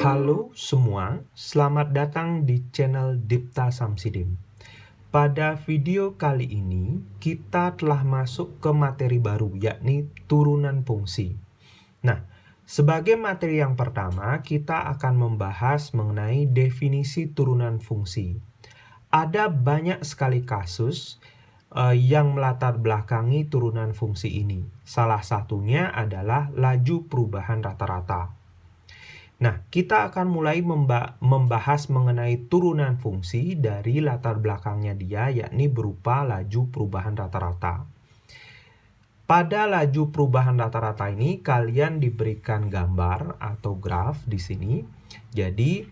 Halo semua, selamat datang di channel Dipta Samsidim. Pada video kali ini, kita telah masuk ke materi baru, yakni turunan fungsi. Nah, sebagai materi yang pertama, kita akan membahas mengenai definisi turunan fungsi. Ada banyak sekali kasus yang melatar belakangi turunan fungsi ini. Salah satunya adalah laju perubahan rata-rata. Nah, kita akan mulai membahas mengenai turunan fungsi dari latar belakangnya dia, yakni berupa laju perubahan rata-rata. Pada laju perubahan rata-rata ini, kalian diberikan gambar atau graf di sini. Jadi,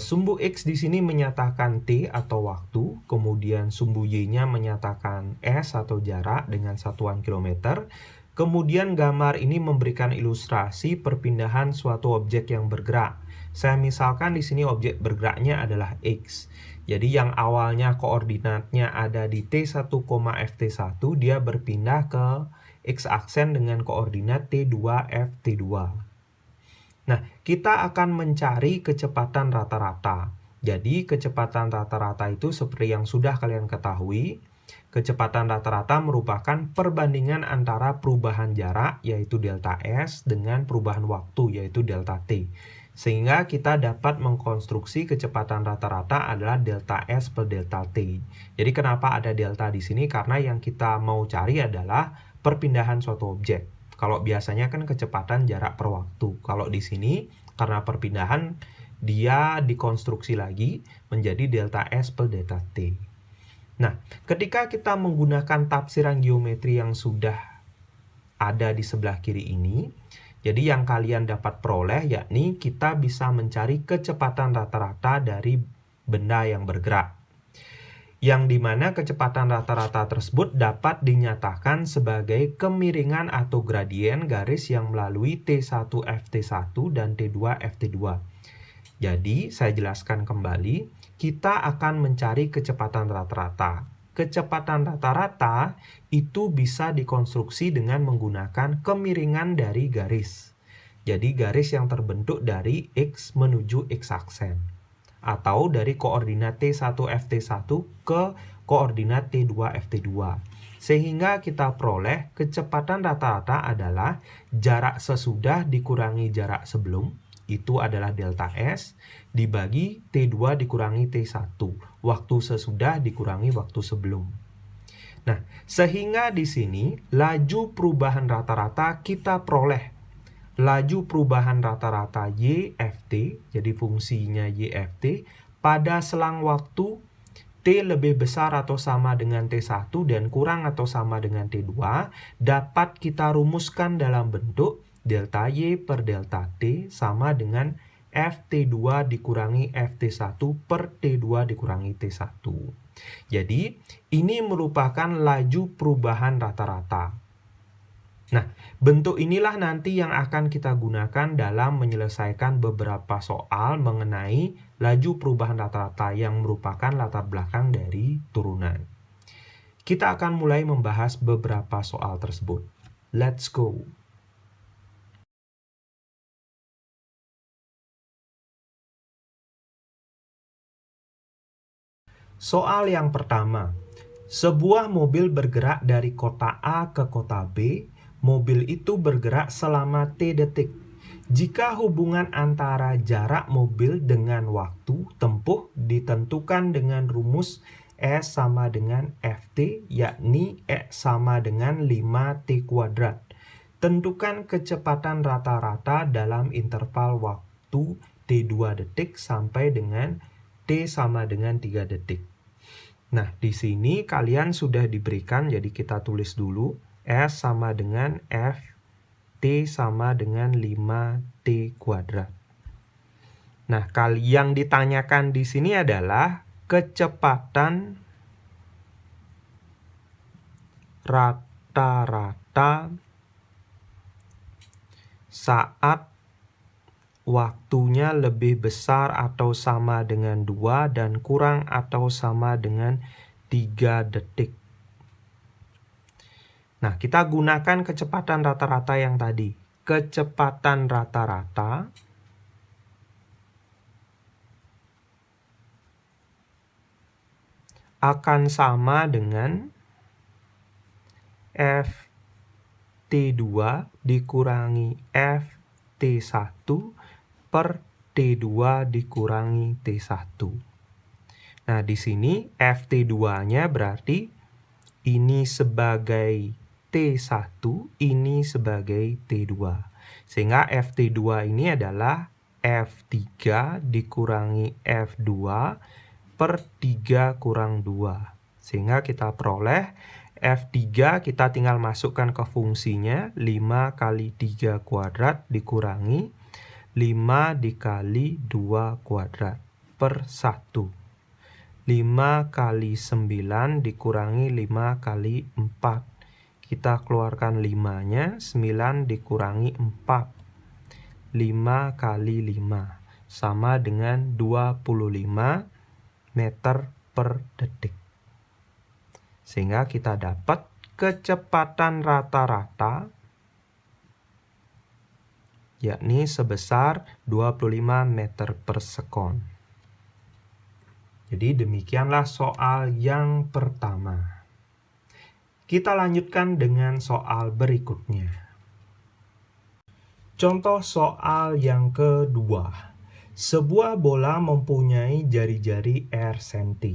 sumbu X di sini menyatakan T atau waktu, kemudian sumbu Y-nya menyatakan S atau jarak dengan satuan kilometer. Kemudian gambar ini memberikan ilustrasi perpindahan suatu objek yang bergerak. Saya misalkan di sini objek bergeraknya adalah X. Jadi yang awalnya koordinatnya ada di T1, Ft1, dia berpindah ke X aksen dengan koordinat T2, Ft2. Nah, kita akan mencari kecepatan rata-rata. Jadi kecepatan rata-rata itu seperti yang sudah kalian ketahui, kecepatan rata-rata merupakan perbandingan antara perubahan jarak, yaitu delta S, dengan perubahan waktu, yaitu delta T. Sehingga kita dapat mengkonstruksi kecepatan rata-rata adalah delta S per delta T. Jadi kenapa ada delta di sini? Karena yang kita mau cari adalah perpindahan suatu objek. Kalau biasanya kan kecepatan jarak per waktu. Kalau di sini, karena perpindahan, dia dikonstruksi lagi menjadi delta S per delta T. Nah, ketika kita menggunakan tafsiran geometri yang sudah ada di sebelah kiri ini, jadi yang kalian dapat peroleh yakni kita bisa mencari kecepatan rata-rata dari benda yang bergerak. Yang dimana kecepatan rata-rata tersebut dapat dinyatakan sebagai kemiringan atau gradien garis yang melalui T1 Ft1 dan T2 Ft2. Jadi, saya jelaskan kembali, kita akan mencari kecepatan rata-rata. Kecepatan rata-rata itu bisa dikonstruksi dengan menggunakan kemiringan dari garis. Jadi, garis yang terbentuk dari X menuju X aksen. Atau dari koordinat T1 Ft1 ke koordinat T2 Ft2. Sehingga kita peroleh kecepatan rata-rata adalah jarak sesudah dikurangi jarak sebelum, itu adalah delta S, dibagi T2 dikurangi T1. Waktu sesudah dikurangi waktu sebelum. Nah, sehingga di sini laju perubahan rata-rata kita peroleh. Laju perubahan rata-rata YFT, jadi fungsinya YFT, pada selang waktu T lebih besar atau sama dengan T1 dan kurang atau sama dengan T2, dapat kita rumuskan dalam bentuk delta Y per delta T sama dengan Ft2 dikurangi Ft1 per T2 dikurangi T1. Jadi, ini merupakan laju perubahan rata-rata. Nah, bentuk inilah nanti yang akan kita gunakan dalam menyelesaikan beberapa soal mengenai laju perubahan rata-rata yang merupakan latar belakang dari turunan. Kita akan mulai membahas beberapa soal tersebut. Let's go! Soal yang pertama, sebuah mobil bergerak dari kota A ke kota B. Mobil itu bergerak selama T detik. Jika hubungan antara jarak mobil dengan waktu tempuh ditentukan dengan rumus S sama dengan Ft, yakni X sama dengan 5T kuadrat. Tentukan kecepatan rata-rata dalam interval waktu T2 detik sampai dengan T sama dengan 3 detik. Nah, di sini kalian sudah diberikan, jadi kita tulis dulu. S sama dengan F, T sama dengan 5T kuadrat. Nah, yang ditanyakan di sini adalah kecepatan rata-rata saat waktunya lebih besar atau sama dengan 2 dan kurang atau sama dengan 3 detik. Nah, kita gunakan kecepatan rata-rata yang tadi. Kecepatan rata-rata akan sama dengan FT2 dikurangi FT1 per T2 dikurangi T1. Nah, di sini FT2-nya berarti ini sebagai T1, ini sebagai T2. Sehingga FT2 ini adalah F3 dikurangi F2 per 3 kurang 2. Sehingga kita peroleh F3 kita tinggal masukkan ke fungsinya 5 kali 3 kuadrat dikurangi 5 dikali 2 kuadrat per 1. 5 kali 9 dikurangi 5 kali 4. Kita keluarkan 5-nya, 9 dikurangi 4. 5 kali 5 sama dengan 25 meter per detik. Sehingga kita dapat kecepatan rata-rata yakni sebesar 25 meter per sekon. Jadi demikianlah soal yang pertama. Kita lanjutkan dengan soal berikutnya. Contoh soal yang kedua. Sebuah bola mempunyai jari-jari R senti.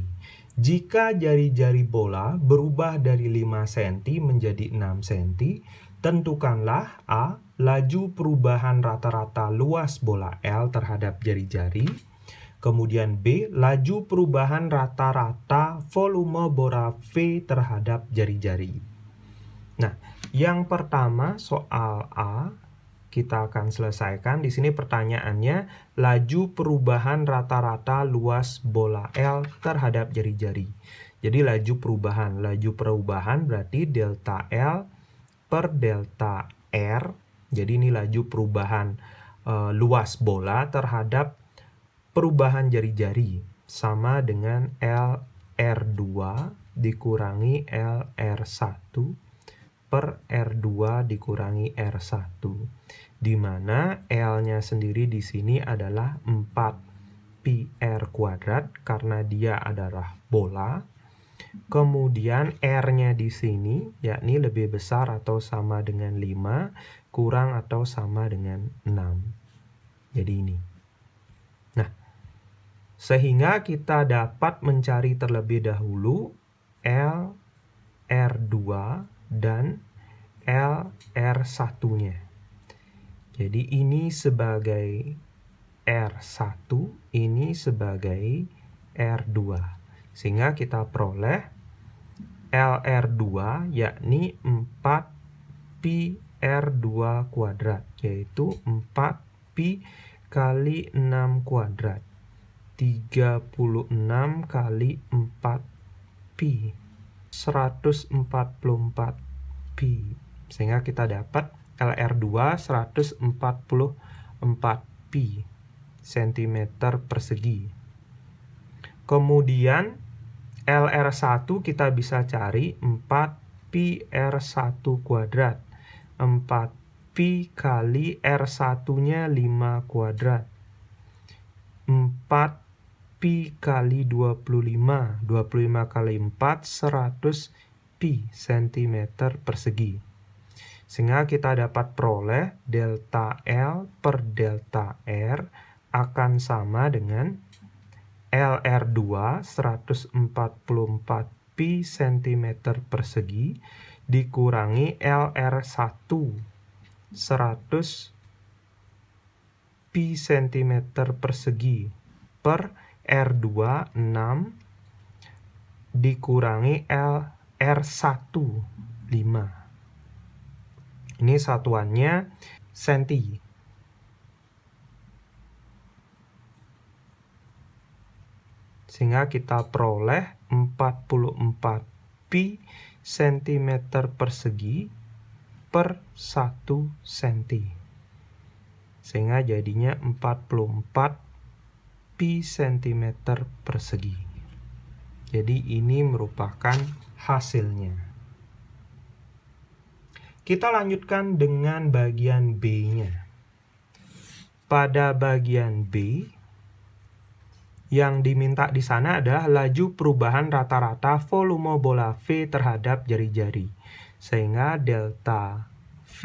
Jika jari-jari bola berubah dari 5 cm menjadi 6 cm, tentukanlah A. Laju perubahan rata-rata luas bola L terhadap jari-jari. Kemudian B. Laju perubahan rata-rata volume bola V terhadap jari-jari. Nah, yang pertama soal A kita akan selesaikan. Di sini pertanyaannya, laju perubahan rata-rata luas bola L terhadap jari-jari. Jadi laju perubahan berarti delta L per delta R. Jadi ini laju perubahan luas bola terhadap perubahan jari-jari sama dengan LR2 dikurangi LR1 per R2 dikurangi R1, di mana L-nya sendiri di sini adalah 4πr kuadrat karena dia adalah bola. Kemudian R-nya di sini yakni lebih besar atau sama dengan 5 kurang atau sama dengan 6. Jadi ini. Nah, sehingga kita dapat mencari terlebih dahulu LR2 dan LR1-nya. Jadi ini sebagai R1, ini sebagai R2. Sehingga kita peroleh LR2 yakni 4πr2 kuadrat, yaitu 4π kali 6 kuadrat. 36 kali 4π. 144 pi. Sehingga kita dapat LR2 144 pi cm persegi. Kemudian LR1 kita bisa cari 4πr1 kuadrat. 4π kali R1-nya 5 kuadrat. 4π kali 25. 25 kali 4, 100 pi cm persegi. Sehingga kita dapat peroleh delta L per delta R akan sama dengan LR2 144 pi cm persegi dikurangi LR1 100 pi cm persegi per R2 6 dikurangi R1 5. Ini satuannya senti. Sehingga kita peroleh 44 pi cm persegi per 1 senti. Sehingga jadinya 44 pi cm persegi. Jadi ini merupakan hasilnya. Kita lanjutkan dengan bagian B-nya. Pada bagian B, Yang diminta di sana adalah laju perubahan rata-rata volume bola V terhadap jari-jari. Sehingga delta V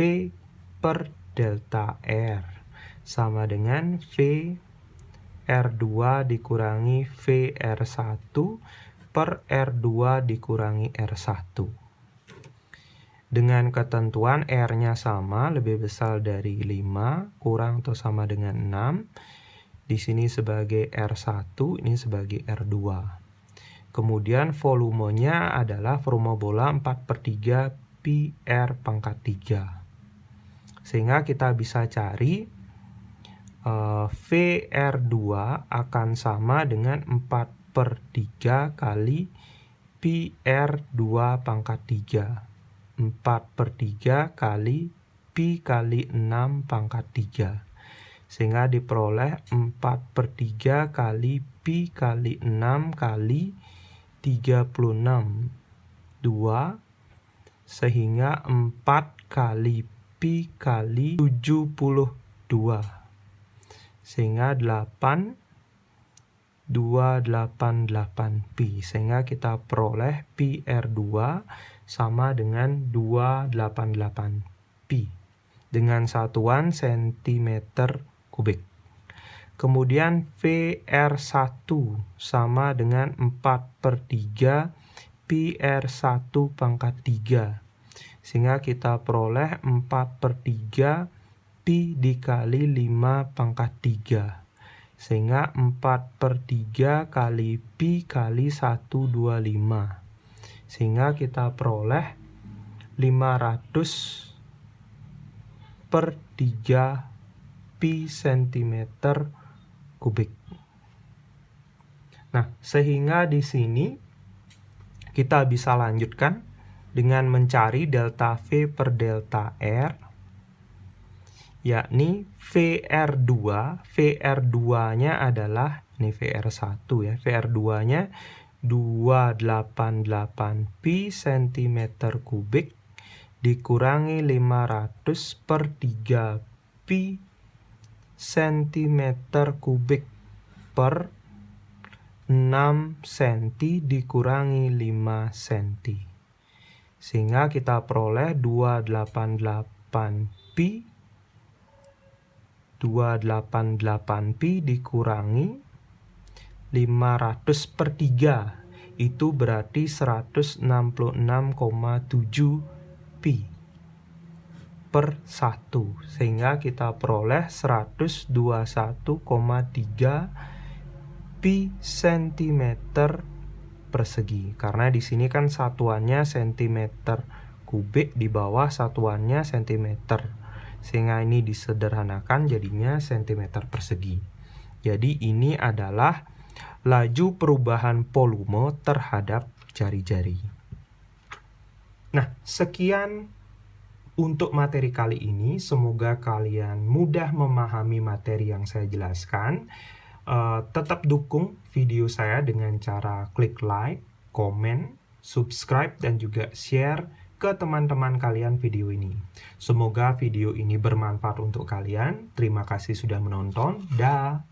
per delta R sama dengan V R2 dikurangi V R1 per R2 dikurangi R1. Dengan ketentuan R-nya sama, lebih besar dari 5, kurang atau sama dengan 6. Di sini sebagai R1, ini sebagai R2. Kemudian volumenya adalah volume bola 4/3 pi R pangkat 3. Sehingga kita bisa cari VR2 akan sama dengan 4/3 kali pi R2 pangkat 3. 4/3 kali pi kali 6 pangkat 3. Sehingga diperoleh 4/3 kali pi kali 6 kali 36. 2. Sehingga 4 kali pi kali 72. Sehingga 288 pi. Sehingga kita peroleh pi R2 sama dengan 288 pi dengan satuan sentimeter kubik. Kemudian VR1 sama dengan 4/3 pi R1 pangkat 3. Sehingga kita peroleh 4/3 pi dikali 5 pangkat 3. Sehingga 4/3 kali pi kali 125. Sehingga kita peroleh 500/3 pi sentimeter kubik. Nah, sehingga di sini kita bisa lanjutkan dengan mencari delta V per delta R, yakni VR2. VR2-nya adalah, ini VR1 ya, VR2-nya 288 pi cm kubik dikurangi 500/3 pi cm kubik per 6 cm dikurangi 5 cm. Sehingga kita peroleh 288 pi dikurangi 500/3, itu berarti 166,7 pi per 1. Sehingga kita peroleh 121,3 pi cm persegi. Karena di sini kan satuannya cm kubik, di bawah satuannya cm. Sehingga ini disederhanakan jadinya cm persegi. Jadi ini adalah laju perubahan volume terhadap jari-jari. Nah, sekian untuk materi kali ini. Semoga kalian mudah memahami materi yang saya jelaskan. Tetap dukung video saya dengan cara klik like, komen, subscribe, dan juga share ke teman-teman kalian video ini. Semoga video ini bermanfaat untuk kalian. Terima kasih sudah menonton. Dah.